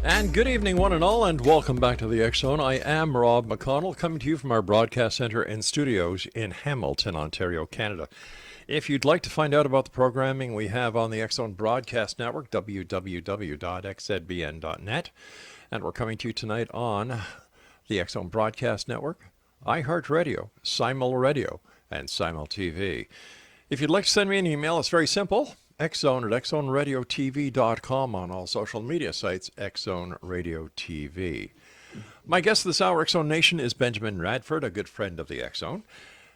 And good evening, one and all, and welcome back to the X Zone. I am Rob McConnell, coming to you from our broadcast center and studios in Hamilton, Ontario, Canada. If you'd like to find out about the programming we have on the X Zone Broadcast Network, www.xzbn.net, and we're coming to you tonight on the X Zone Broadcast Network, iHeartRadio, Simul Radio, and Simul TV. If you'd like to send me an email, it's very simple. xzone@xzoneradiotv.com, on all social media sites, Xzone Radio TV. My guest this hour, X Zone Nation, is Benjamin Radford, a good friend of the X Zone.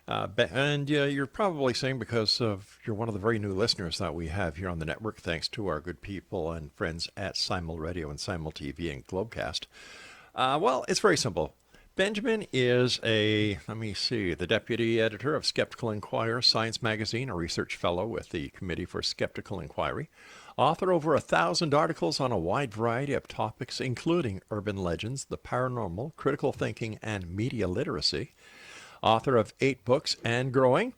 And you're probably saying, because you're one of the very new listeners that we have here on the network, thanks to our good people and friends at Simul Radio and Simul TV and Globecast. Well, it's very simple. Benjamin is the deputy editor of Skeptical Inquirer Science Magazine, a research fellow with the Committee for Skeptical Inquiry, author over 1,000 articles on a wide variety of topics, including urban legends, the paranormal, critical thinking, and media literacy, author of 8 books and growing,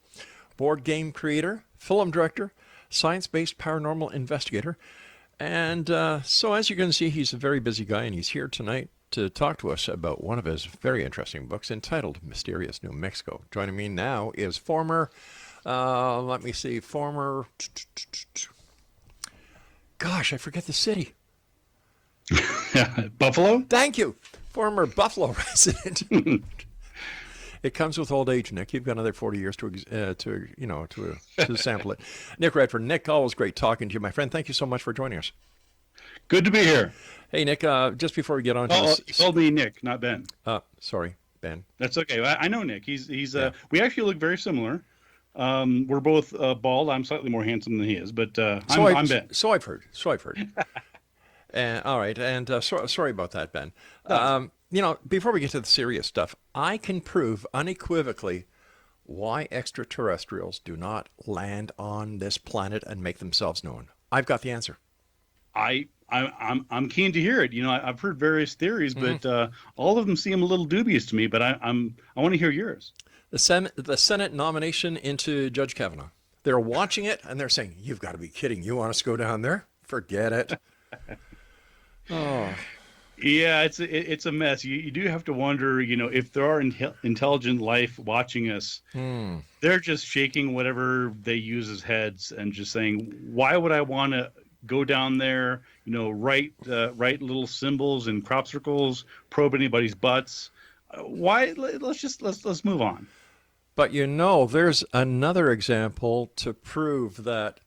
board game creator, film director, science-based paranormal investigator, and so as you can see, he's a very busy guy, and he's here tonight to talk to us about one of his very interesting books entitled Mysterious New Mexico. Joining me now is former, gosh, I forget the city. Buffalo? Thank you. Former Buffalo resident. It comes with old age, Nick. You've got another 40 years to sample it. Nick Radford. Nick, always great talking to you, my friend. Thank you so much for joining us. Good to be here. Hey, Nick, just before we get on to this... You called me Nick, not Ben. Sorry, Ben. That's okay. I know Nick. He's we actually look very similar. We're both bald. I'm slightly more handsome than he is, but I'm Ben. So I've heard. All right, and sorry about that, Ben. Before we get to the serious stuff, I can prove unequivocally why extraterrestrials do not land on this planet and make themselves known. I've got the answer. I'm keen to hear it. I've heard various theories, but all of them seem a little dubious to me. But I want to hear yours. The Senate nomination into Judge Kavanaugh. They're watching it and they're saying, "You've got to be kidding! You want us to go down there? Forget it." Oh. Yeah, it's a mess. You do have to wonder, if there are intelligent life watching us, they're just shaking whatever they use as heads and just saying, "Why would I want to go down there, write little symbols in crop circles, probe anybody's butts? Why? Let's move on." But there's another example to prove that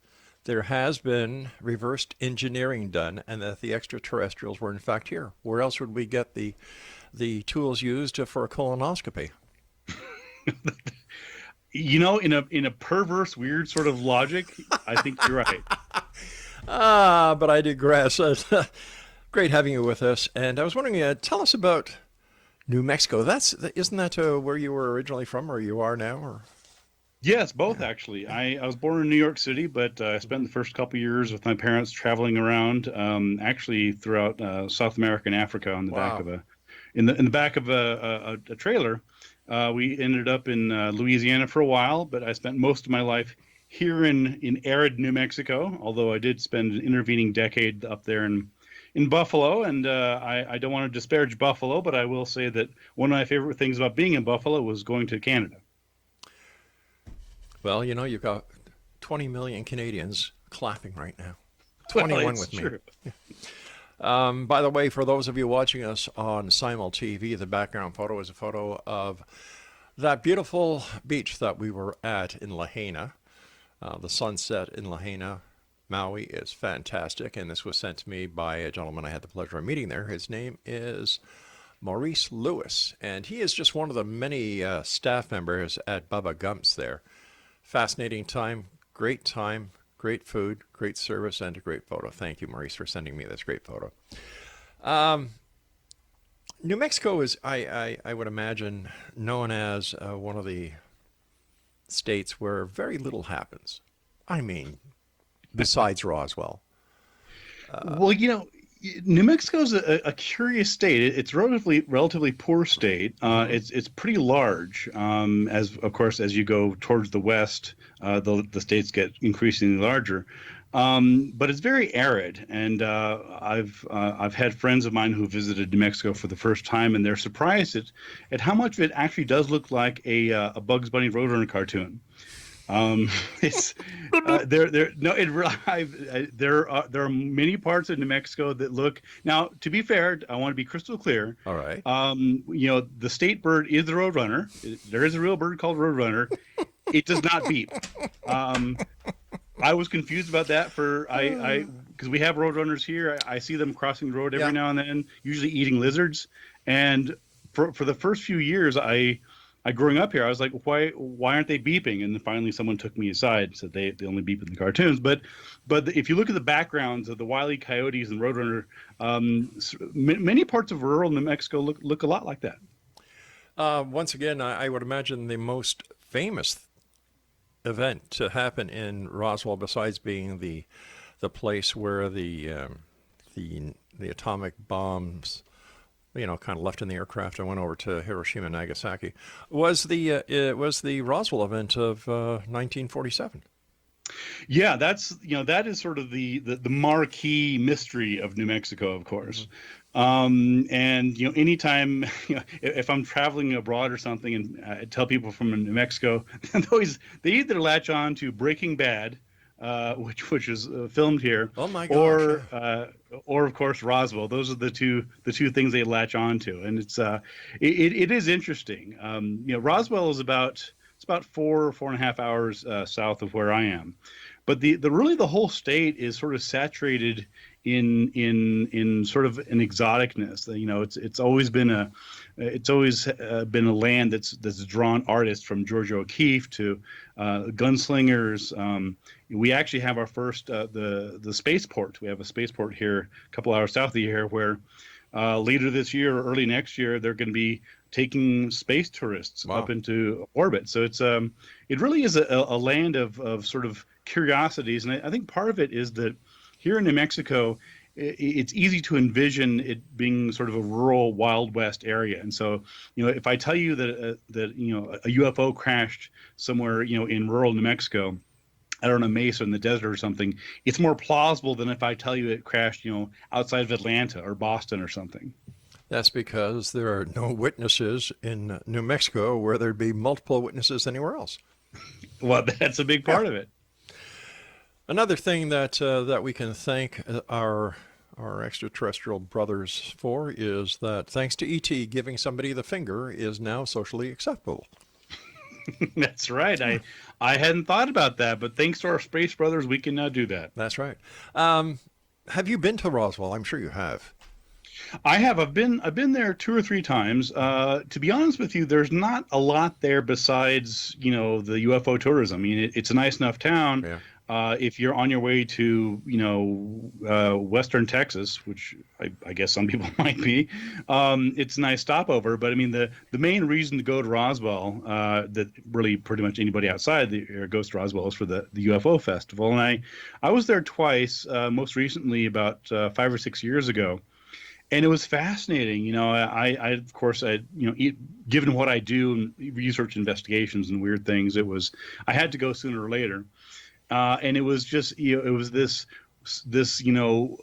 there has been reversed engineering done and that the extraterrestrials were in fact here. Where else would we get the tools used for a colonoscopy? In a perverse, weird sort of logic, I think you're right. But I digress. Great having you with us. And I was wondering, tell us about New Mexico. Isn't that where you were originally from, or you are now? Or? Yes, both actually. I was born in New York City, but I spent the first couple of years with my parents traveling around, actually throughout South America and Africa on the back of in the back of a trailer. We ended up in Louisiana for a while, but I spent most of my life here in arid New Mexico, although I did spend an intervening decade up there in Buffalo, and I don't want to disparage Buffalo, but I will say that one of my favorite things about being in Buffalo was going to Canada. Well, you've got 20 million Canadians clapping right now. 21 with true. Me. By the way, for those of you watching us on Simul TV, the background photo is a photo of that beautiful beach that we were at in Lahaina. The sunset in Lahaina, Maui, is fantastic, and this was sent to me by a gentleman I had the pleasure of meeting there. His name is Maurice Lewis, and he is just one of the many staff members at Bubba Gump's there. Fascinating time, great food, great service, and a great photo. Thank you, Maurice, for sending me this great photo. New Mexico is, I would imagine, known as one of the states where very little happens. I mean, besides Roswell. Well, New Mexico is a curious state. It's relatively poor state. It's pretty large. As you go towards the west, the states get increasingly larger. But it's very arid, and I've had friends of mine who visited New Mexico for the first time, and they're surprised at how much of it actually does look like a Bugs Bunny Roadrunner cartoon. It's there. No, there are many parts of New Mexico that look. Now, to be fair, I want to be crystal clear. All right. The state bird is the roadrunner. There is a real bird called roadrunner. It does not beep. I was confused about that because we have roadrunners here. I see them crossing the road every now and then, usually eating lizards. And for the first few years, I growing up here, I was like, why aren't they beeping? And then finally someone took me aside and said they only beep in the cartoons. But if you look at the backgrounds of the Wile E. Coyotes and Roadrunner, many parts of rural New Mexico look a lot like that. Once again, I would imagine the most famous event to happen in Roswell, besides being the place where the atomic bombs, kind of left in the aircraft and went over to Hiroshima and Nagasaki, was the Roswell event of 1947. Yeah, that is sort of the marquee mystery of New Mexico, of course. And anytime if I'm traveling abroad or something, and I tell people from New Mexico, they either latch on to Breaking Bad, which is filmed here, oh my gosh, or of course Roswell. Those are the two things they latch on to, and it is interesting. Roswell is about 4.5 hours south of where I am, but the whole state is sort of saturated in sort of an exoticness. It's always been a land that's drawn artists from Georgia O'Keeffe to gunslingers. We actually have our first the spaceport. We have a spaceport here, a couple hours south of here, where later this year or early next year they're going to be taking space tourists up into orbit. So it really is a land of sort of curiosities, and I think part of it is that here in New Mexico, it's easy to envision it being sort of a rural Wild West area. And so, if I tell you that a UFO crashed somewhere, in rural New Mexico, I don't know, Mesa in the desert or something, it's more plausible than if I tell you it crashed, outside of Atlanta or Boston or something. That's because there are no witnesses in New Mexico where there'd be multiple witnesses anywhere else. Well, that's a big part of it. Another thing that we can thank our extraterrestrial brothers for is that thanks to ET, giving somebody the finger is now socially acceptable. That's right. I hadn't thought about that, but thanks to our space brothers, we can now do that. That's right. Have you been to Roswell? I'm sure you have. I have. I've been there 2 or 3 times. To be honest with you, there's not a lot there besides the UFO tourism. I mean, it's a nice enough town. Yeah. If you're on your way to, Western Texas, which I guess some people might be, it's a nice stopover. But I mean, the main reason to go to Roswell, that really pretty much anybody outside goes to Roswell, is for the UFO festival. And I was there twice, most recently about 5 or 6 years ago. And it was fascinating. I of course, given what I do, research investigations and weird things, I had to go sooner or later. And it was just, it was this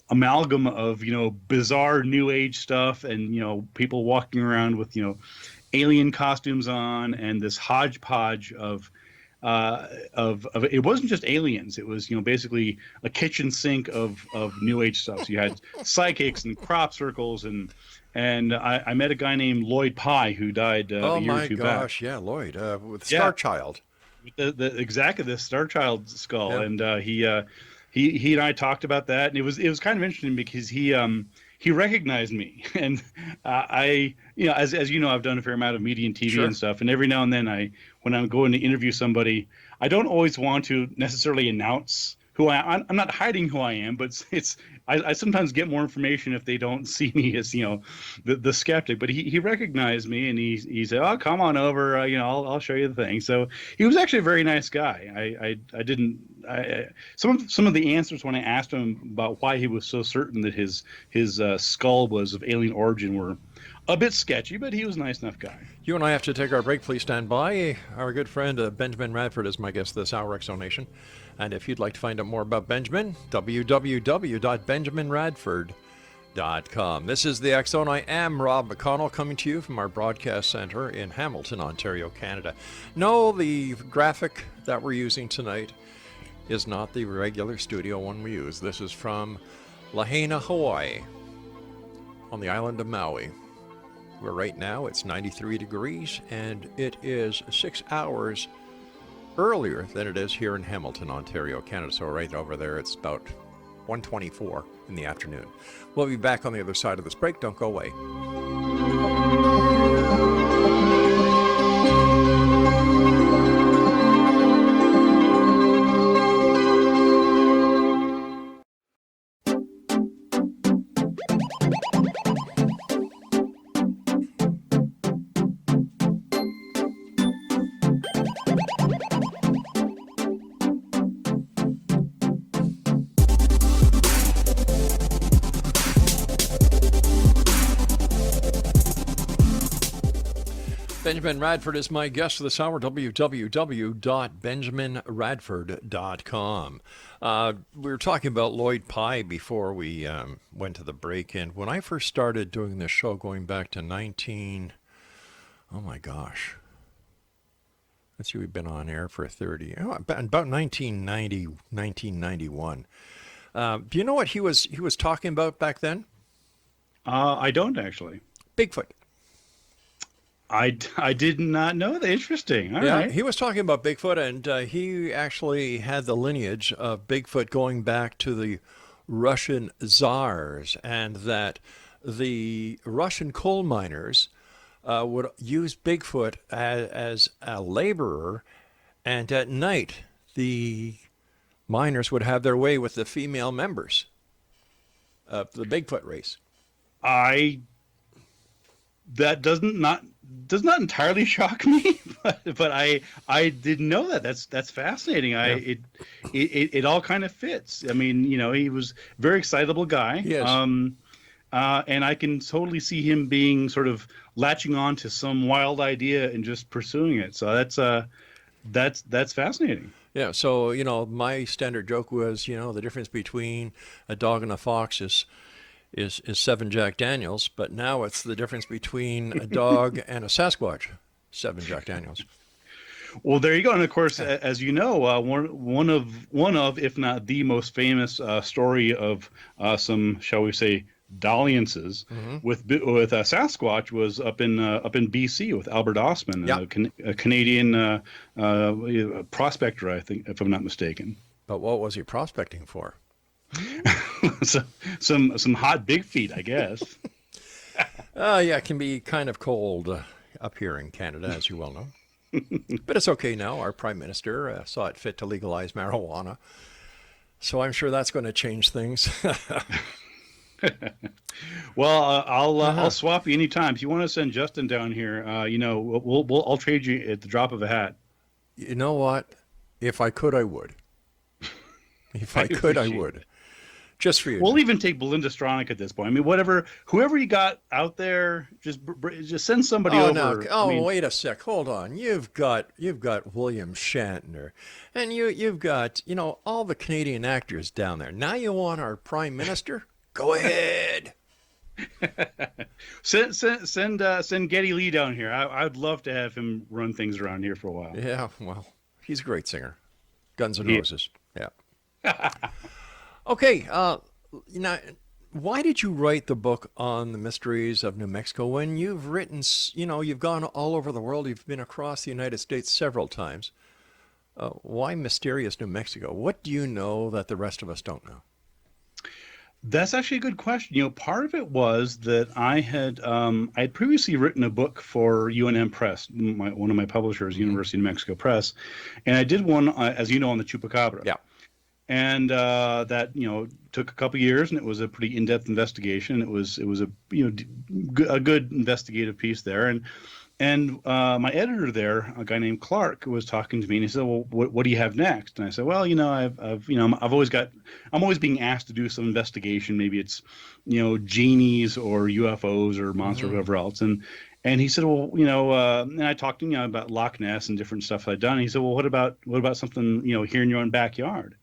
amalgam of, bizarre new age stuff and, people walking around with, alien costumes on, and this hodgepodge of it wasn't just aliens. It was, basically a kitchen sink of new age stuff. So you had psychics and crop circles, and I met a guy named Lloyd Pye who died a year or two back. Oh my gosh, yeah, Lloyd, with Star Child. Exactly, the Star Child skull, yeah. And he and I talked about that, and it was kind of interesting because he recognized me, and I as you know, I've done a fair amount of media and TV Sure. and stuff, and every now and then when I'm going to interview somebody, I don't always want to necessarily announce who I'm not hiding who I am, but I sometimes get more information if they don't see me as the skeptic. But he recognized me, and he said, "Oh, come on over, I'll show you the thing." So he was actually a very nice guy. Some of the answers when I asked him about why he was so certain that his skull was of alien origin were a bit sketchy, but he was a nice enough guy. You and I have to take our break. Please stand by. Our good friend Benjamin Radford is my guest this hour, Exonation. And if you'd like to find out more about Benjamin, www.benjaminradford.com. This is the X Zone. I am Rob McConnell, coming to you from our broadcast center in Hamilton, Ontario, Canada. No, the graphic that we're using tonight is not the regular studio one we use. This is from Lahaina, Hawaii, on the island of Maui, where right now it's 93 degrees, and it is 6 hours earlier than it is here in Hamilton, Ontario, Canada. So right over there, it's about 1:24 in the afternoon. We'll be back on the other side of this break. Don't go away. Benjamin Radford is my guest for this hour, www.benjaminradford.com. We were talking about Lloyd Pye before we went to the break, and when I first started doing this show going back to oh my gosh, let's see, we've been on air for about 1990, 1991. Do you know what he was talking about back then? I don't actually. Bigfoot. I did not know that. Interesting. All yeah, right. He was talking about Bigfoot, and he actually had the lineage of Bigfoot going back to the Russian czars, and that the Russian coal miners would use Bigfoot as a laborer, and at night the miners would have their way with the female members of the Bigfoot race. That does not entirely shock me, but I didn't know that. That's fascinating. It all kind of fits. I mean, he was a very excitable guy. Yes. And I can totally see him being sort of latching on to some wild idea and just pursuing it. So that's fascinating. Yeah. So my standard joke was, the difference between a dog and a fox is 7 Jack Daniels, but now it's the difference between a dog and a Sasquatch, 7 Jack Daniels. Well, there you go. And of course, as you know, one of, if not the most famous story of some, shall we say, dalliances with Sasquatch was up in BC with Albert Osman, a Canadian prospector, I think, if I'm not mistaken. But what was he prospecting for? some hot big feet, I guess. Yeah, it can be kind of cold up here in Canada, as you well know. But it's okay now. Our Prime Minister saw it fit to legalize marijuana. So I'm sure that's going to change things. Well, I'll swap you anytime. If you want to send Justin down here, I'll trade you at the drop of a hat. You know what? If I could, I would. If I could, I would. Just for you. We'll even take Belinda Stronach at this point. I mean, whoever you got out there, just send somebody over. No. Wait a sec. Hold on. You've got William Shatner, and you've got all the Canadian actors down there. Now you want our Prime Minister? Go ahead. Send Geddy Lee down here. I'd love to have him run things around here for a while. Yeah, well, he's a great singer. Guns N' Roses. Yeah. Okay, why did you write the book on the mysteries of New Mexico when you've written, you've gone all over the world, you've been across the United States several times? Why mysterious New Mexico? What do you know that the rest of us don't know? That's actually a good question. Part of it was that I had previously written a book for UNM Press, one of my publishers, University of New Mexico Press, and I did one, as you know, on the Chupacabra. Yeah. And that took a couple years, and it was a pretty in-depth investigation. It was a good investigative piece there, and my editor there, a guy named Clark, was talking to me, and he said, "Well, what do you have next?" And I said, "Well, I'm always being asked to do some investigation. Maybe it's genies or UFOs or monsters or whatever else." And And he said, well, and I talked to him, about Loch Ness and different stuff I'd done. And he said, well, what about something, here in your own backyard?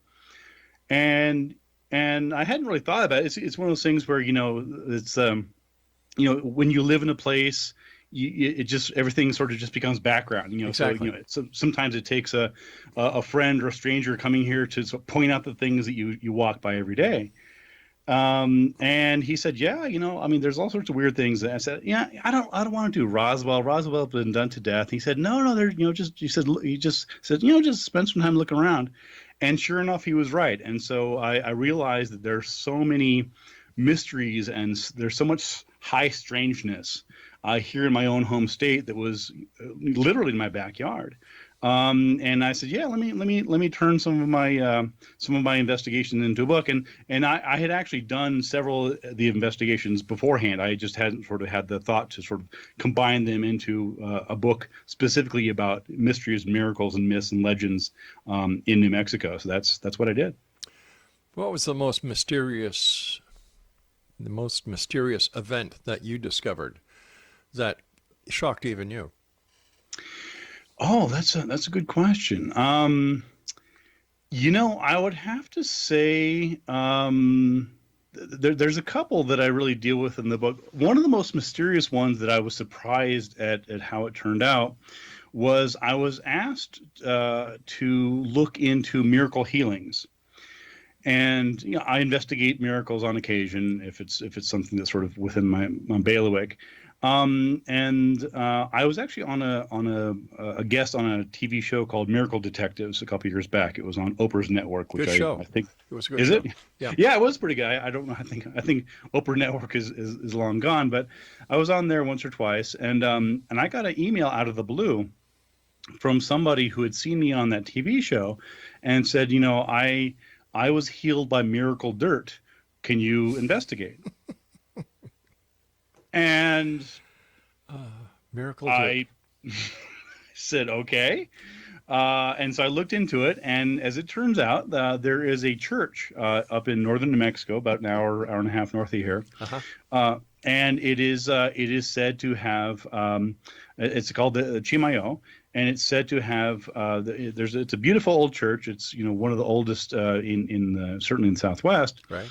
And I hadn't really thought about it. It's one of those things where, it's when you live in a place, it just, everything sort of just becomes background. Exactly. So sometimes it takes a friend or a stranger coming here to sort of point out the things that you walk by every day. And he said, yeah, there's all sorts of weird things. I said, yeah, I don't want to do Roswell. Roswell's been done to death. He said, no, there, he just said, just spend some time looking around. And sure enough, he was right. And so I realized that there's so many mysteries and there's so much high strangeness here in my own home state that was literally in my backyard. And I said, yeah, let me turn some of my investigations into a book. And I had actually done several of the investigations beforehand. I just hadn't sort of had the thought to sort of combine them into a book specifically about mysteries, miracles, and myths and legends in New Mexico. So that's what I did. What was the most mysterious event that you discovered that shocked even you? Oh, that's a good question. I would have to say there's a couple that I really deal with in the book. One of the most mysterious ones that I was surprised at how it turned out was I was asked to look into miracle healings. And I investigate miracles on occasion if it's something that's sort of within my bailiwick. I was actually on a guest on a TV show called Miracle Detectives a couple years back. It was on Oprah's network, which Good show. I think It was a good is show. it? Yeah. Yeah, it was pretty good. I don't know. I think Oprah Network is long gone, but I was on there once or twice, and I got an email out of the blue from somebody who had seen me on that TV show, and said, I was healed by miracle dirt. Can you investigate? And Miracle I said, okay. And so I looked into it. And as it turns out, there is a church up in northern New Mexico, about an hour and a half north of here. Uh-huh. And it is said to have, it's called the Chimayo. And it's said to have, it's a beautiful old church. It's, one of the oldest certainly in the Southwest. Right.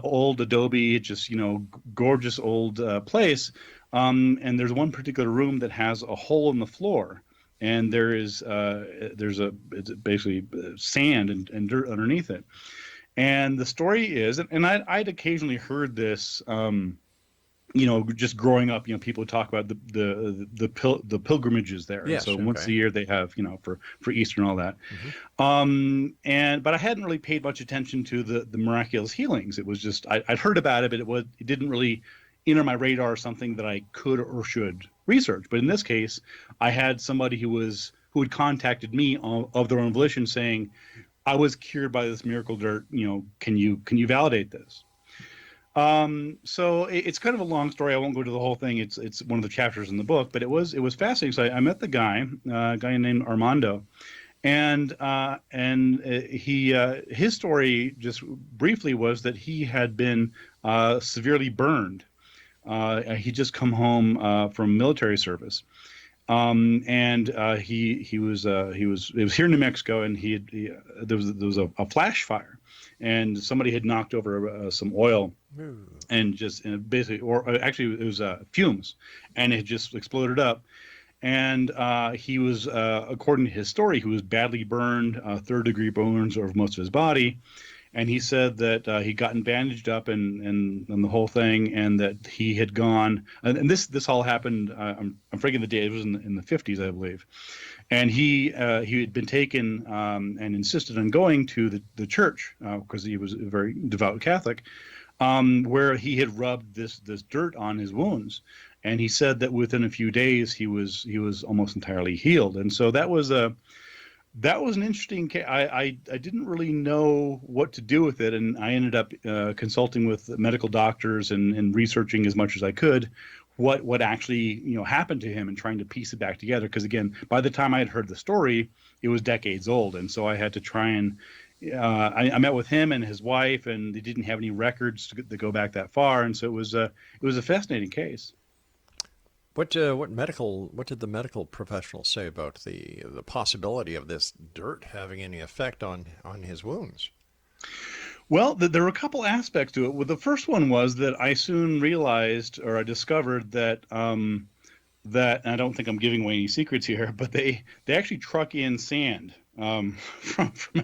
Old adobe, just, gorgeous old place. And there's one particular room that has a hole in the floor, and it's basically sand and dirt underneath it. And the story is, and I'd occasionally heard this, just growing up, people talk about the pilgrimages there. Yes, so once okay. a year they have, for Easter and all that. Mm-hmm. But I hadn't really paid much attention to the miraculous healings. It was just, I'd heard about it, but it didn't really enter my radar as something that I could or should research. But in this case, I had somebody who had contacted me of their own volition saying, I was cured by this miracle dirt. Can you validate this? So it's kind of a long story. I won't go to the whole thing. It's one of the chapters in the book, but it was fascinating. So I met the guy, a guy named Armando, and his story just briefly was that he had been severely burned. He just come home from military service. It was here in New Mexico, and there was a flash fire, and somebody had knocked over some oil, and just basically, or actually it was fumes, and it just exploded up. And he was, according to his story, he was badly burned, third-degree burns over most of his body. And he said that he'd gotten bandaged up and the whole thing, and that he had gone. And this all happened. I'm forgetting the date. It was in the 50s, I believe. And he had been taken and insisted on going to the church because he was a very devout Catholic, where he had rubbed this dirt on his wounds. And he said that within a few days he was almost entirely healed. And so that was an interesting case. I didn't really know what to do with it, and I ended up consulting with medical doctors and researching as much as I could what actually happened to him and trying to piece it back together. Because again, by the time I had heard the story, it was decades old, and so I had to try and I met with him and his wife, and they didn't have any records to go back that far, and so it was a fascinating case. What did the medical professionals say about the possibility of this dirt having any effect on his wounds? Well, there were a couple aspects to it. Well, the first one was that I soon realized, or I discovered that and I don't think I'm giving away any secrets here, but they actually truck in sand from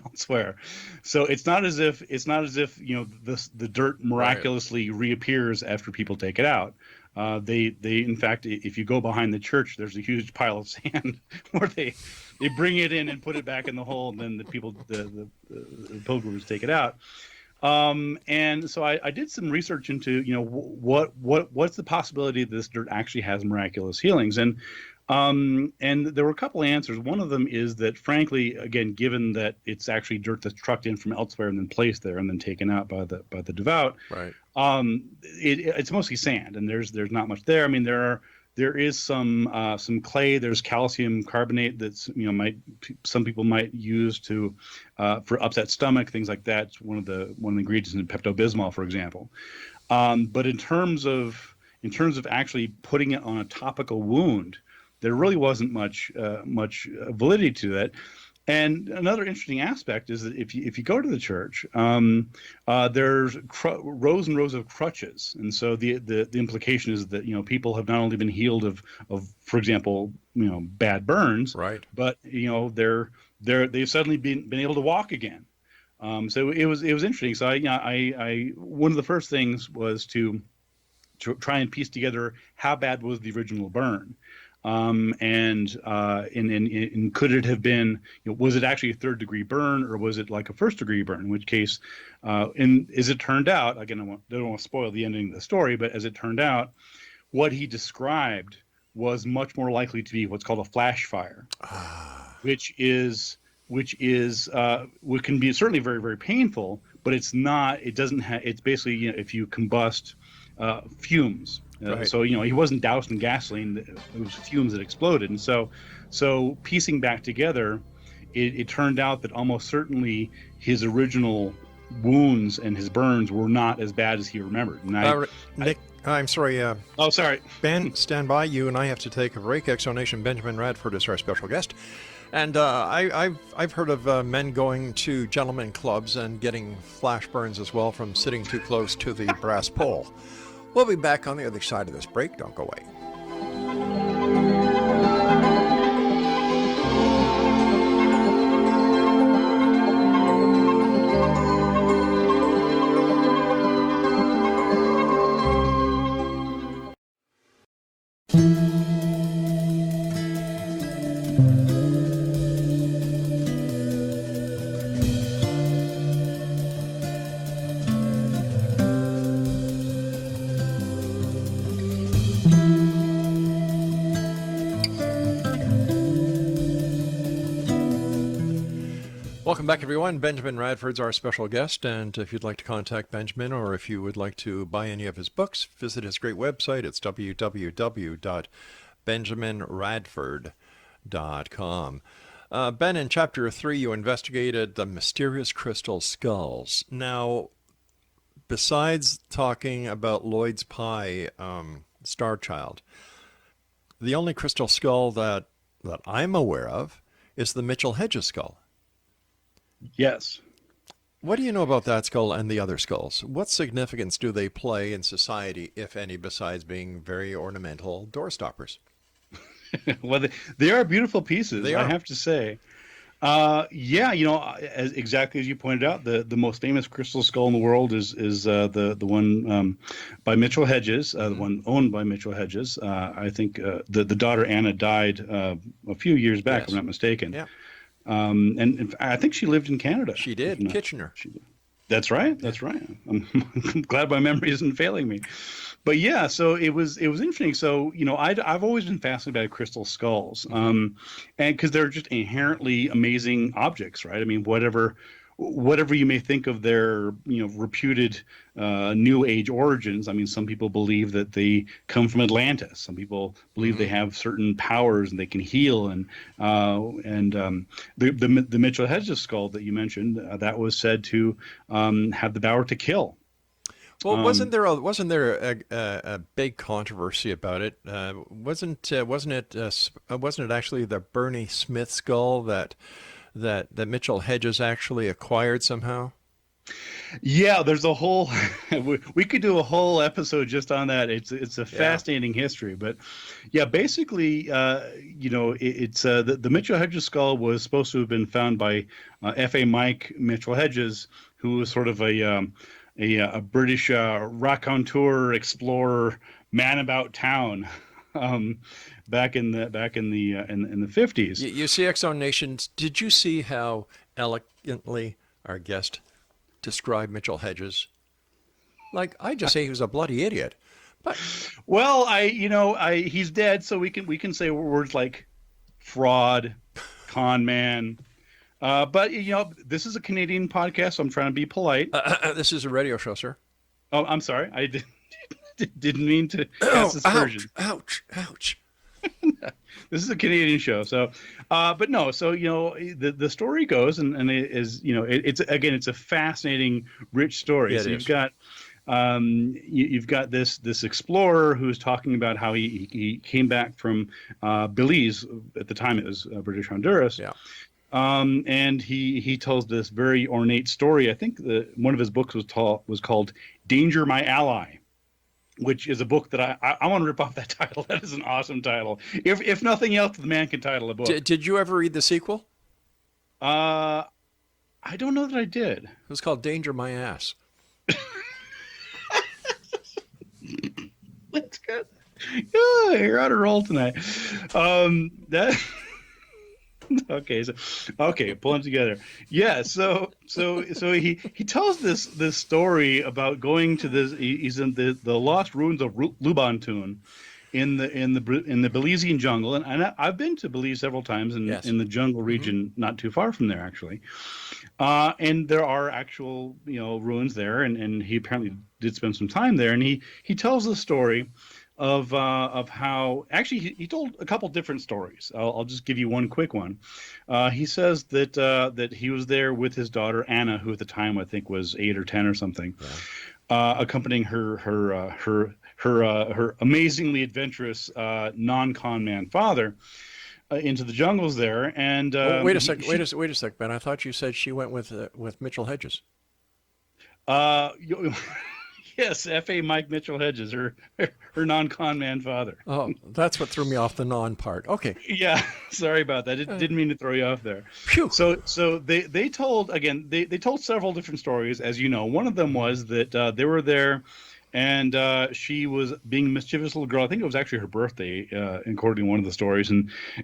elsewhere. So it's not as if the dirt miraculously reappears after people take it out. They in fact, if you go behind the church, there's a huge pile of sand where they bring it in and put it back in the hole, and then the pilgrims take it out. And so I did some research into, what's the possibility that this dirt actually has miraculous healings. And there were a couple answers. One of them is that, frankly, again, given that it's actually dirt that's trucked in from elsewhere and then placed there and then taken out by the devout, right? It's mostly sand, and there's not much there. I mean, there is some clay. There's calcium carbonate that's some people might use to for upset stomach, things like that. It's one of the ingredients in Pepto-Bismol, for example. But in terms of actually putting it on a topical wound, there really wasn't much validity to that. And another interesting aspect is that if you go to the church, there's rows and rows of crutches, and so the implication is that people have not only been healed of for example bad burns, right, but they've suddenly been able to walk again. So it was interesting. So I one of the first things was to try and piece together how bad was the original burn. And could it have been, was it actually a third degree burn, or was it like a first degree burn? In which case, as it turned out, again, I don't want to spoil the ending of the story, but as it turned out, what he described was much more likely to be what's called a flash fire, which can be certainly very, very painful, but it's not. It doesn't have. It's basically if you combust fumes. Right. So he wasn't doused in gasoline; it was fumes that exploded. And so piecing back together, it turned out that almost certainly his original wounds and his burns were not as bad as he remembered. And Nick, I'm sorry. Oh, sorry. Ben, stand by. You and I have to take a break. Exonation Benjamin Radford is our special guest. And I've heard of men going to gentlemen clubs and getting flash burns as well from sitting too close to the brass pole. We'll be back on the other side of this break. Don't go away. Welcome back, everyone. Benjamin Radford's our special guest, and if you'd like to contact Benjamin or if you would like to buy any of his books, visit his great website. It's www.benjaminradford.com. Ben, in Chapter 3, you investigated the mysterious crystal skulls. Now, besides talking about Lloyd's Pie, Star Child, the only crystal skull that I'm aware of is the Mitchell Hedges skull. Yes. What do you know about that skull and the other skulls? What significance do they play in society, if any, besides being very ornamental door stoppers? Well, they are beautiful pieces, I have to say. Exactly as you pointed out, the most famous crystal skull in the world is the one by Mitchell Hedges, the one owned by Mitchell Hedges. I think the daughter Anna died a few years back, if I'm not mistaken. Yeah. And I think she lived in Canada. She did, Kitchener. That's right. That's right. I'm glad my memory isn't failing me. But yeah, so it was interesting. So I've always been fascinated by crystal skulls, and because they're just inherently amazing objects, right? I mean, whatever you may think of their reputed New Age origins. I mean, some people believe that they come from Atlantis. Some people believe they have certain powers and they can heal. And the Mitchell Hedges skull that you mentioned, that was said to have the power to kill. Well, wasn't there a big controversy about it? Wasn't it actually the Bernie Smith skull that Mitchell Hedges actually acquired somehow? Yeah, there's a whole we could do a whole episode just on that. It's a Yeah. fascinating history, but yeah, basically, it's the Mitchell Hedges skull was supposed to have been found by F.A. Mike Mitchell Hedges, who was sort of a British raconteur, explorer, man about town, um, back in the 50s. You see, Exxon Nations, did you see how elegantly our guest described Mitchell Hedges? Like, I just say he was a bloody idiot. But Well, he's dead, so we can say words like fraud, con man. But this is a Canadian podcast, so I'm trying to be polite. this is a radio show, sir. Oh, I'm sorry, I didn't mean to Oh, cast aspersions. ouch. This is a Canadian show, so, but no, so the story goes, and it is it's a fascinating, rich story. Yeah, So it you've is. got you've got this explorer who's talking about how he came back from Belize. At the time it was British Honduras. Yeah. And he tells this very ornate story. I think one of his books was called Danger My Ally, which is a book that I want to rip off that title. That is an awesome title. If nothing else, the man can title a book. Did you ever read the sequel? I don't know that I did. It was called Danger My Ass. Let's go. Yeah, you're on a roll tonight. That. Okay, pull them together. Yeah, so he tells this story about going to this. He's in the lost ruins of Lubantun, in the Belizean jungle, and I've been to Belize several times Yes. in the jungle region, not too far from there actually. And there are actual ruins there, and he apparently did spend some time there, and he tells the story of how actually he told a couple different stories. I'll just give you one quick one. He says that he was there with his daughter Anna, who at the time I think was 8 or 10 or something, accompanying her amazingly adventurous non-con man father into the jungles there. And Wait a sec, Ben. I thought you said she went with Mitchell Hedges. Yes, F.A. Mike Mitchell Hedges, her non-con man father. Oh, that's what threw me off the non part. Okay. Yeah, sorry about that. Didn't mean to throw you off there. Phew. So they told, again, they told several different stories, as you know. One of them was that they were there, and she was being a mischievous little girl. I think it was actually her birthday, according to one of the stories,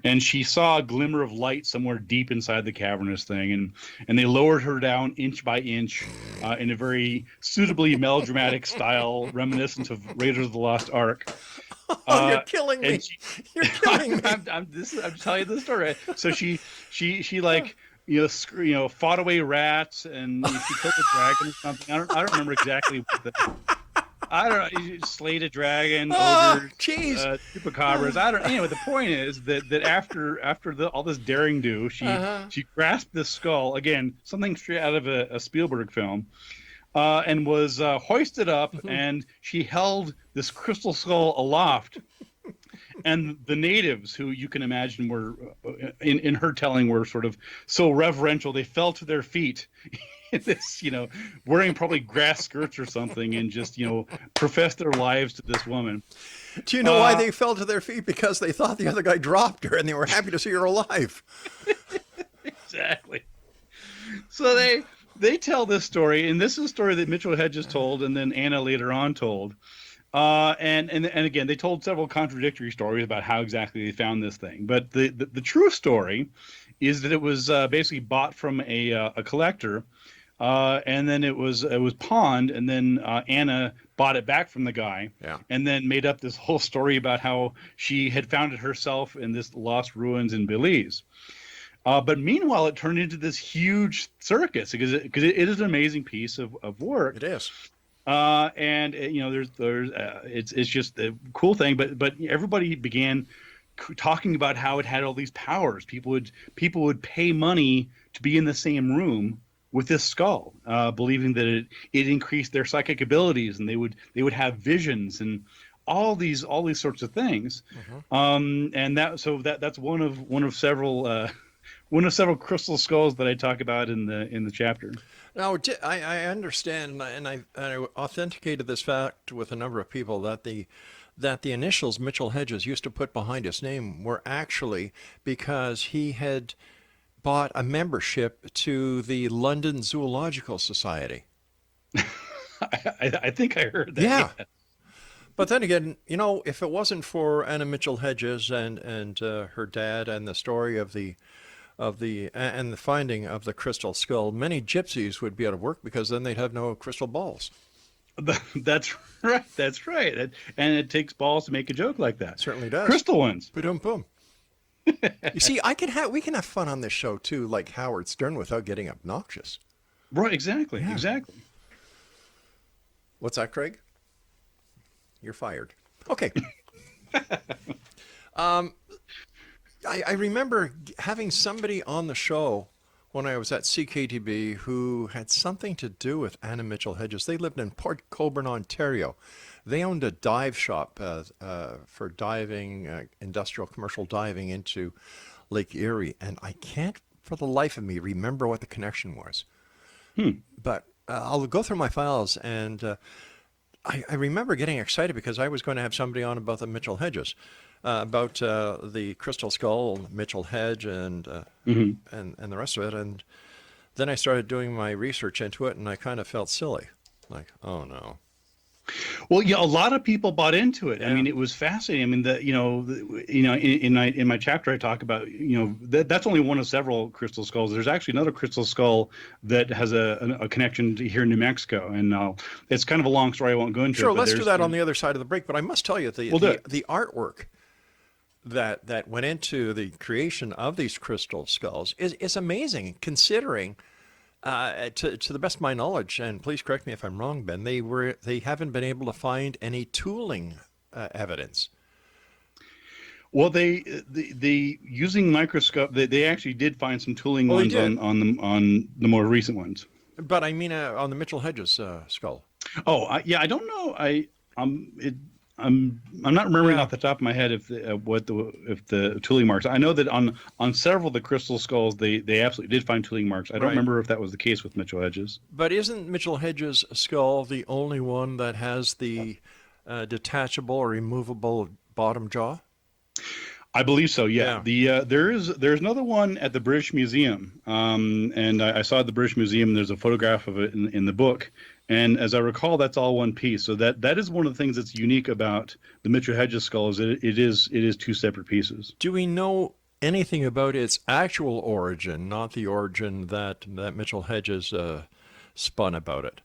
and she saw a glimmer of light somewhere deep inside the cavernous thing, and they lowered her down inch by inch in a very suitably melodramatic style, reminiscent of Raiders of the Lost Ark. Oh, you're killing me. You're killing me. I'm telling you the story. So she like fought away rats, and she killed a dragon or something. I don't remember exactly what I don't know. You slayed a dragon, ogres, jeez. chupacabras. I don't. Anyway, the point is that after all this daring do, she grasped this skull, again, something straight out of a Spielberg film, and was hoisted up, and she held this crystal skull aloft. And the natives, who you can imagine were, in her telling, were sort of so reverential, they fell to their feet. This, wearing probably grass skirts or something, and just, professed their lives to this woman. Do you know why they fell to their feet? Because they thought the other guy dropped her, and they were happy to see her alive. Exactly. So they tell this story, and this is a story that Mitchell Hedges told, and then Anna later on told. And again, they told several contradictory stories about how exactly they found this thing. But the true story is that it was basically bought from a collector. And then it was pawned, and then Anna bought it back from the guy, and then made up this whole story about how she had found it herself in this lost ruins in Belize. But meanwhile, it turned into this huge circus because it is an amazing piece of work. It is. And there's it's just a cool thing, but everybody began talking about how it had all these powers. People would pay money to be in the same room with this skull, believing that it increased their psychic abilities, and they would have visions and all these sorts of things. And that's one of several one of several crystal skulls that I talk about in the chapter. Now, I understand, and I authenticated this fact with a number of people that the initials Mitchell Hedges used to put behind his name were actually because he had bought a membership to the London Zoological Society. I think I heard that. Yeah. But then again, if it wasn't for Anna Mitchell Hedges and her dad and the story of the finding of the crystal skull, many gypsies would be out of work because then they'd have no crystal balls. That's right. That's right. And it takes balls to make a joke like that. Certainly does. Crystal ones. Boom, boom. You see, we can have fun on this show too, like Howard Stern, without getting obnoxious. Right. Exactly. Yeah. Exactly. What's that, Craig? You're fired. Okay. I remember having somebody on the show when I was at CKTB who had something to do with Anna Mitchell Hedges. They lived in Port Colborne, Ontario. They owned a dive shop for diving, industrial commercial diving into Lake Erie. And I can't for the life of me remember what the connection was. But I'll go through my files, and I remember getting excited because I was going to have somebody on about the Mitchell Hedges. About the crystal skull, Mitchell Hedge, and the rest of it. And then I started doing my research into it, and I kind of felt silly. Like, oh, no. Well, yeah, a lot of people bought into it. Yeah. I mean, it was fascinating. I mean, in my chapter, I talk about, that's only one of several crystal skulls. There's actually another crystal skull that has a connection to here in New Mexico. And it's kind of a long story. I won't go into it. Sure, let's do that on the other side of the break. But I must tell you, the artwork that went into the creation of these crystal skulls is amazing, considering to the best of my knowledge, and please correct me if I'm wrong, Ben, they haven't been able to find any tooling evidence. Well, they using microscope, they actually did find some tooling ones on the more recent ones. But I mean on the Mitchell Hedges skull. Oh, I don't know. I'm not remembering off the top of my head if the tooling marks. I know that on several of the crystal skulls they absolutely did find tooling marks. I don't remember if that was the case with Mitchell Hedges. But isn't Mitchell Hedges' skull the only one that has the detachable or removable bottom jaw? I believe so. Yeah. There's another one at the British Museum, and I saw at the British Museum. There's a photograph of it in the book. And as I recall, that's all one piece. So that is one of the things that's unique about the Mitchell Hedges skull is that it is two separate pieces. Do we know anything about its actual origin, not the origin that Mitchell Hedges spun about it?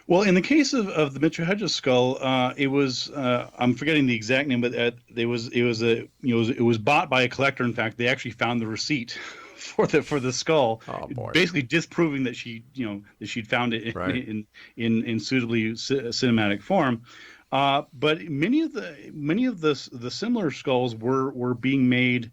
Well, in the case of the Mitchell Hedges skull, it was I'm forgetting the exact name, but it was bought by a collector. In fact, they actually found the receipt for the skull, basically disproving that she'd found it in suitably cinematic form. But many of the similar skulls were being made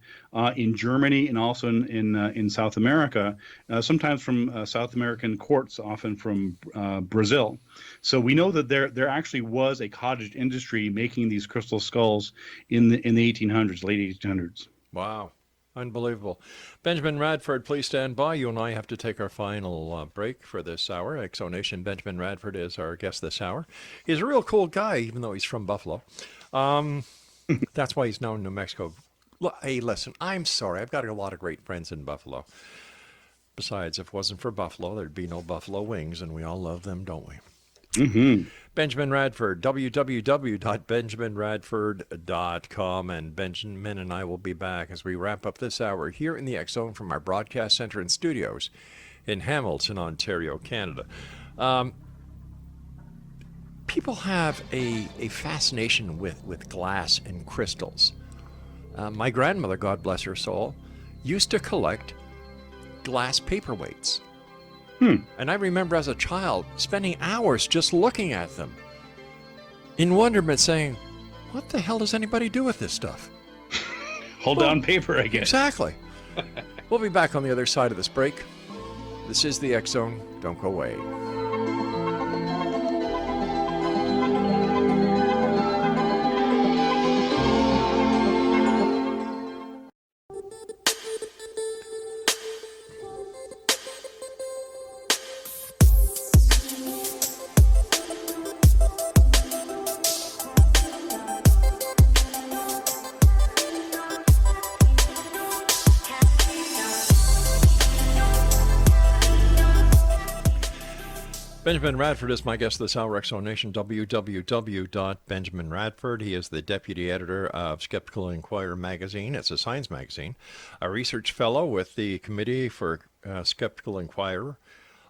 in Germany and also in South America, sometimes from South American quartz, often from Brazil. So we know that there actually was a cottage industry making these crystal skulls in the 1800s, late 1800s. Wow. Unbelievable. Benjamin Radford, please stand by. You and I have to take our final break for this hour. Exonation Benjamin Radford is our guest this hour. He's a real cool guy, even though he's from Buffalo. That's why he's now in New Mexico. Hey, listen, I'm sorry. I've got a lot of great friends in Buffalo. Besides, if it wasn't for Buffalo, there'd be no buffalo wings, and we all love them, don't we? Mm-hmm. Benjamin Radford, www.benjaminradford.com, and Benjamin and I will be back as we wrap up this hour here in the X Zone from our broadcast center and studios in Hamilton, Ontario, Canada. People have a fascination with glass and crystals. My grandmother, God bless her soul, used to collect glass paperweights. And I remember as a child spending hours just looking at them in wonderment, saying, what the hell does anybody do with this stuff? Hold down paper, I guess. Exactly. We'll be back on the other side of this break This is the X Zone. Don't go away. Benjamin Radford is my guest this hour, X Zone Nation, www.benjaminradford. He is the deputy editor of Skeptical Inquirer magazine. It's a science magazine, a research fellow with the Committee for Skeptical Inquirer,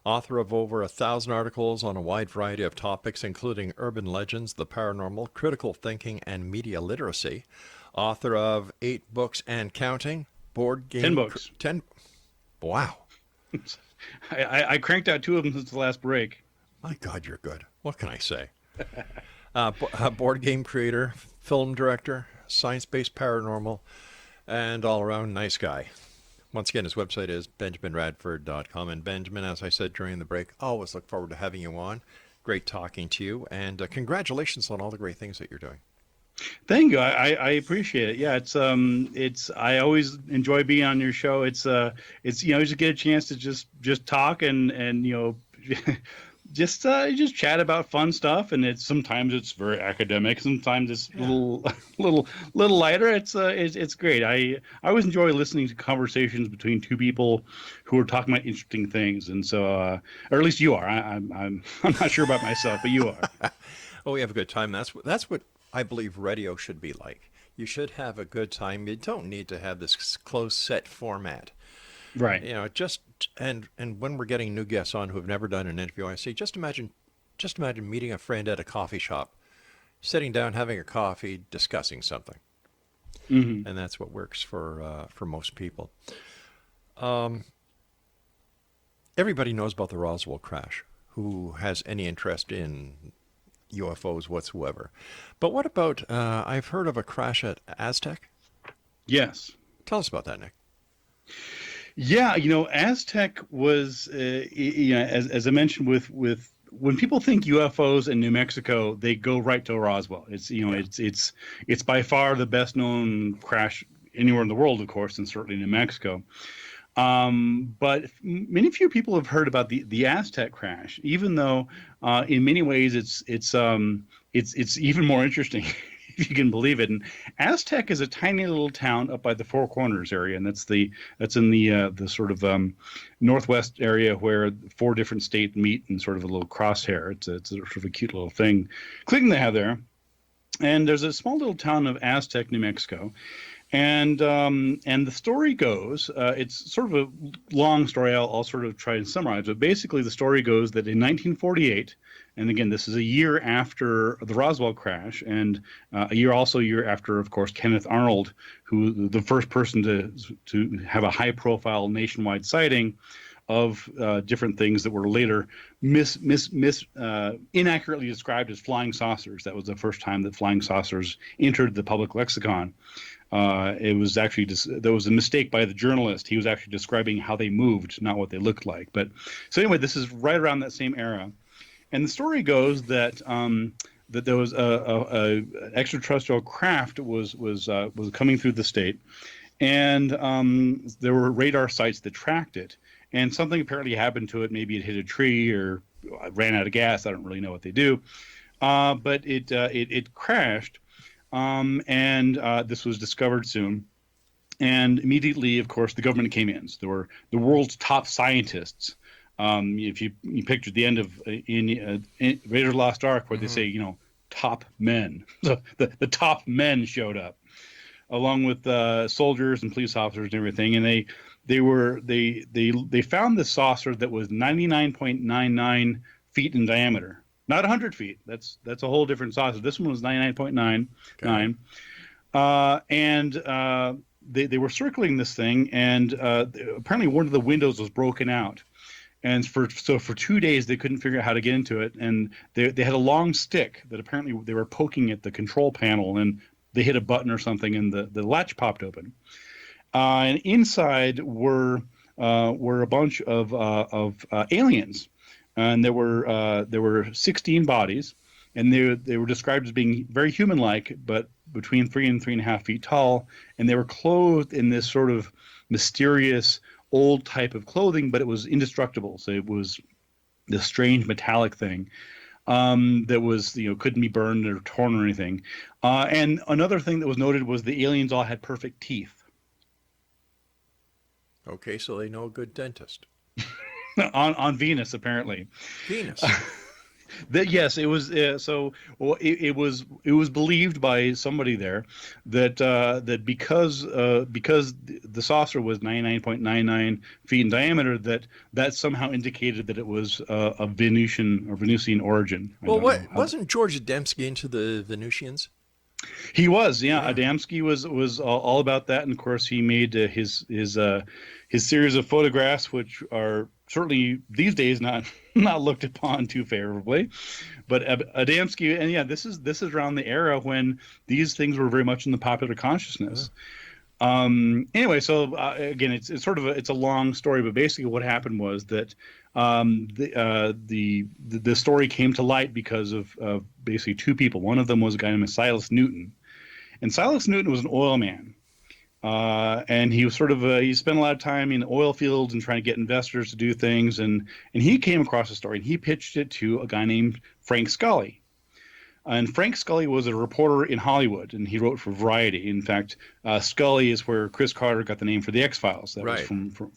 author of over 1,000 articles on a wide variety of topics, including urban legends, the paranormal, critical thinking, and media literacy, author of 8 books and counting, board game... 10 books. 10... Wow. I cranked out 2 of them since the last break. My God, you're good. What can I say? A board game creator, film director, science-based paranormal, and all-around nice guy. Once again, his website is benjaminradford.com. And Benjamin, as I said during the break, always look forward to having you on. Great talking to you, and congratulations on all the great things that you're doing. Thank you. I appreciate it. Yeah, it's I always enjoy being on your show. It's just get a chance to just talk and just chat about fun stuff, and sometimes it's very academic, sometimes it's a little lighter. It's great. I always enjoy listening to conversations between 2 people who are talking about interesting things, and so or at least you are. I'm not sure about myself, but you are. Oh, we have a good time. That's what I believe radio should be like. You should have a good time. You don't need to have this close set format. Right. And when we're getting new guests on who have never done an interview, I say, just imagine meeting a friend at a coffee shop, sitting down, having a coffee, discussing something. Mm-hmm. And that's what works for most people. Everybody knows about the Roswell crash, who has any interest in UFOs whatsoever. But what about, I've heard of a crash at Aztec? Yes. Tell us about that, Nick. Yeah, Aztec was, as I mentioned, with when people think UFOs in New Mexico, they go right to Roswell. It's by far the best known crash anywhere in the world, of course, and certainly New Mexico. But many few people have heard about the Aztec crash, even though in many ways it's even more interesting, if you can believe it. And Aztec is a tiny little town up by the Four Corners area, and that's in the sort of northwest area where 4 different states meet in sort of a little crosshair. It's sort of a cute little thing they have there. And there's a small little town of Aztec, New Mexico. And the story goes, it's sort of a long story. I'll sort of try and summarize. But basically, the story goes that in 1948, and again, this is a year after the Roswell crash, and a year after, of course, Kenneth Arnold, who the first person to have a high-profile nationwide sighting of different things that were later inaccurately described as flying saucers. That was the first time that flying saucers entered the public lexicon. It was actually there was a mistake by the journalist. He was actually describing how they moved, not what they looked like. But so anyway, this is right around that same era, and the story goes that that there was a extraterrestrial craft was coming through the state, and there were radar sites that tracked it, and something apparently happened to it. Maybe it hit a tree or ran out of gas. I don't really know what they do, but it crashed. And this was discovered soon. And immediately, of course, the government came in. So there were the world's top scientists. If you picture the end of in Raiders of the Lost Ark, where they say, top men. So the top men showed up, along with soldiers and police officers and everything. And they found this saucer that was 99.99 feet in diameter. Not 100 feet. That's a whole different saucer. This one was 99.99. And they were circling this thing, and apparently one of the windows was broken out. And for 2 days they couldn't figure out how to get into it. And they had a long stick that apparently they were poking at the control panel, and they hit a button or something, and the latch popped open. And inside were were a bunch of aliens, and there were 16 bodies, and they were described as being very human-like, but between 3 and 3.5 feet tall, and they were clothed in this sort of mysterious old type of clothing, but it was indestructible. So it was this strange metallic thing that was, couldn't be burned or torn or anything. And another thing that was noted was the aliens all had perfect teeth. Okay, so they know a good dentist. on Venus, apparently. Venus. Yes, it was. It was believed by somebody there that because the saucer was 99.99 feet in diameter, that somehow indicated that it was a Venusian origin. Well, wasn't George Adamski into the Venusians? He was, yeah. Adamski was all about that, and of course he made his series of photographs, which are certainly these days not looked upon too favorably. But Adamski, and yeah, this is around the era when these things were very much in the popular consciousness. Anyway, so again, it's sort of it's a long story, but basically what happened was that the story came to light because of basically two people. One of them was a guy named Silas Newton, and Silas Newton was an oil man, and he was sort of he spent a lot of time in the oil fields and trying to get investors to do things, and he came across a story and he pitched it to a guy named Frank Scully. And Frank Scully was a reporter in Hollywood, and he wrote for Variety. In fact, Scully is where Chris Carter got the name for the X-Files. That was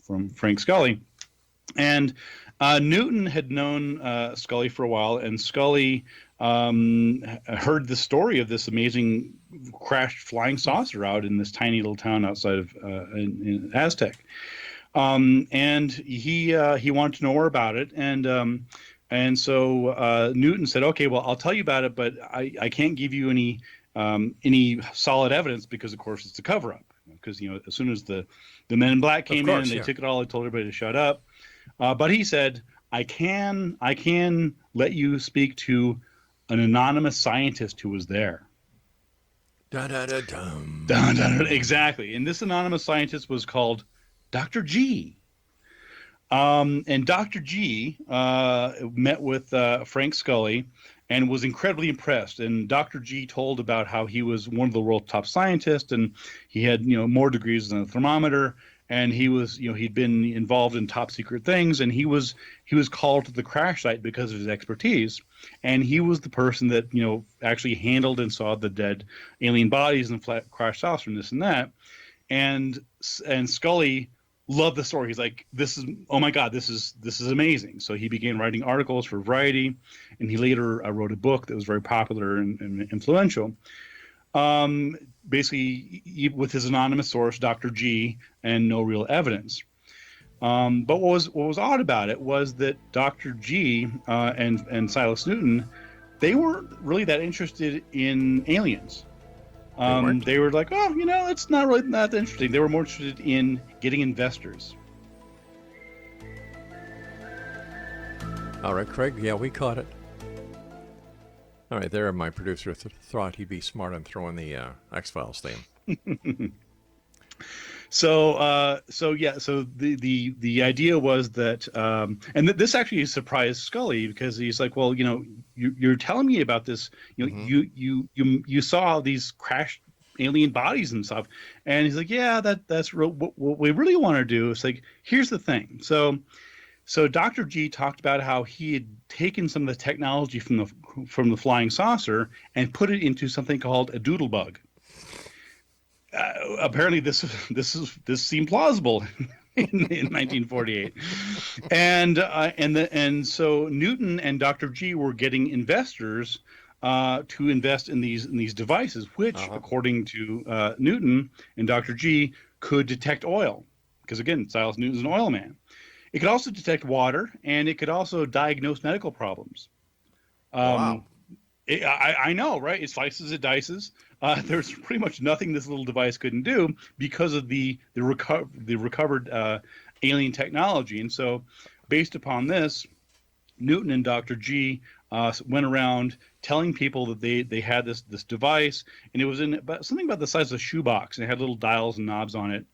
from Frank Scully. And Newton had known Scully for a while, and Scully heard the story of this amazing crashed flying saucer out in this tiny little town outside of in Aztec. And he wanted to know more about it, and so Newton said, "Okay, well, I'll tell you about it, but I can't give you any solid evidence because, of course, it's a cover-up. Because as soon as the Men in Black came in and they took it all, they told everybody to shut up. But he said, I can let you speak to an anonymous scientist who was there." Da da da dum. Dun, dun, dun, exactly. And this anonymous scientist was called Dr. G. And Dr. G met with Frank Scully and was incredibly impressed. And Dr. G told about how he was one of the world's top scientists, and he had more degrees than a thermometer. And he was he'd been involved in top secret things, and he was called to the crash site because of his expertise. And he was the person that actually handled and saw the dead alien bodies and the crash saucer and this and that. And Scully loved the story. He's like, oh my God, this is amazing. So he began writing articles for Variety, and he later wrote a book that was very popular and influential. Basically, with his anonymous source, Dr. G, and no real evidence. But what was odd about it was that Dr. G and Silas Newton, they weren't really that interested in aliens. They were like, oh, it's not really that interesting. They were more interested in getting investors. All right, Craig. Yeah, we caught it. All right, there. My producer thought he'd be smart on throwing the X-Files theme. So the idea was that, and this actually surprised Scully, because he's like, well, you're telling me about this, you saw these crashed alien bodies and stuff, and he's like, yeah, that's real. What we really want to do is, like, here's the thing. So Dr. G talked about how he had taken some of the technology from the flying saucer and put it into something called a doodlebug. Apparently this seemed plausible in 1948, and so Newton and Dr. G were getting investors to invest in these devices, which, according to Newton and Dr. G, could detect oil, because again, Silas Newton's an oil man. It could also detect water, and it could also diagnose medical problems. Wow. I know, right? It slices, it dices. There's pretty much nothing this little device couldn't do because of the recovered alien technology. And so, based upon this, Newton and Dr. G went around telling people that they had this device, and it was something about the size of a shoebox, and it had little dials and knobs on it.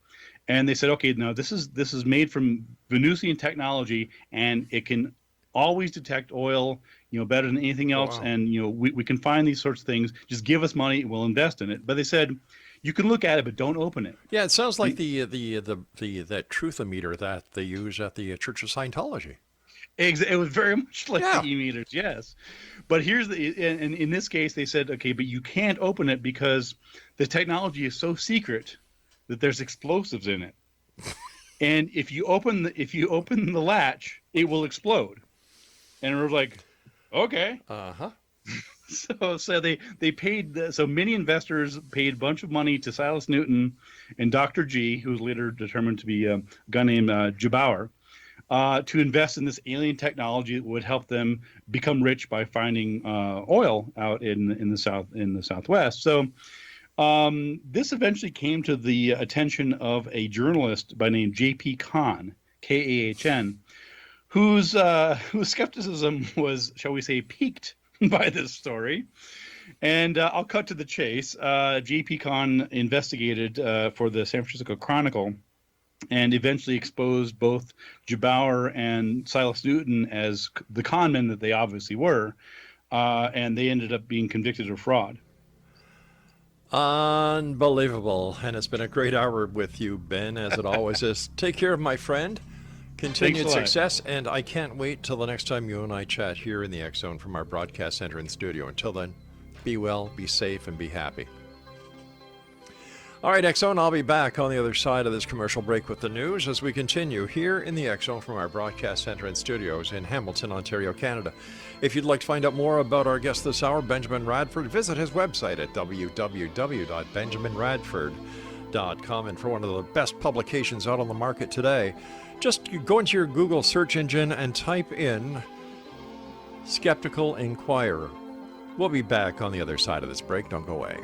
And they said, okay, no, this is made from Venusian technology, and it can always detect oil, better than anything else. Wow. And we can find these sorts of things. Just give us money, we'll invest in it. But they said, you can look at it, but don't open it. Yeah, it sounds like the that truth-o-meter that they use at the Church of Scientology. It was very much like Yeah. the e-meters, yes. But and in this case, they said, okay, but you can't open it because the technology is so secret that there's explosives in it. And if you open the latch, it will explode. And we're like, okay. Uh-huh. So they paid, so many investors paid a bunch of money to Silas Newton and Dr. G, who was later determined to be a guy named Jabauer, to invest in this alien technology that would help them become rich by finding oil out in the Southwest. So this eventually came to the attention of a journalist by name J.P. Kahn, Kahn, whose skepticism was, shall we say, piqued by this story. And I'll cut to the chase. J.P. Kahn investigated for the San Francisco Chronicle and eventually exposed both Jabauer and Silas Newton as the con men that they obviously were, and they ended up being convicted of fraud. Unbelievable. And it's been a great hour with you, Ben, as it always is. Take care of my friend. Continued success, and I can't wait till the next time you and I chat here in the X Zone from our broadcast center and studio. Until then, be well, be safe, and be happy. All right, X Zone, I'll be back on the other side of this commercial break with the news as we continue here in the X Zone from our broadcast center and studios in Hamilton, Ontario, Canada. If you'd like to find out more about our guest this hour, Benjamin Radford, visit his website at www.benjaminradford.com. And for one of the best publications out on the market today, just go into your Google search engine and type in Skeptical Inquirer. We'll be back on the other side of this break. Don't go away.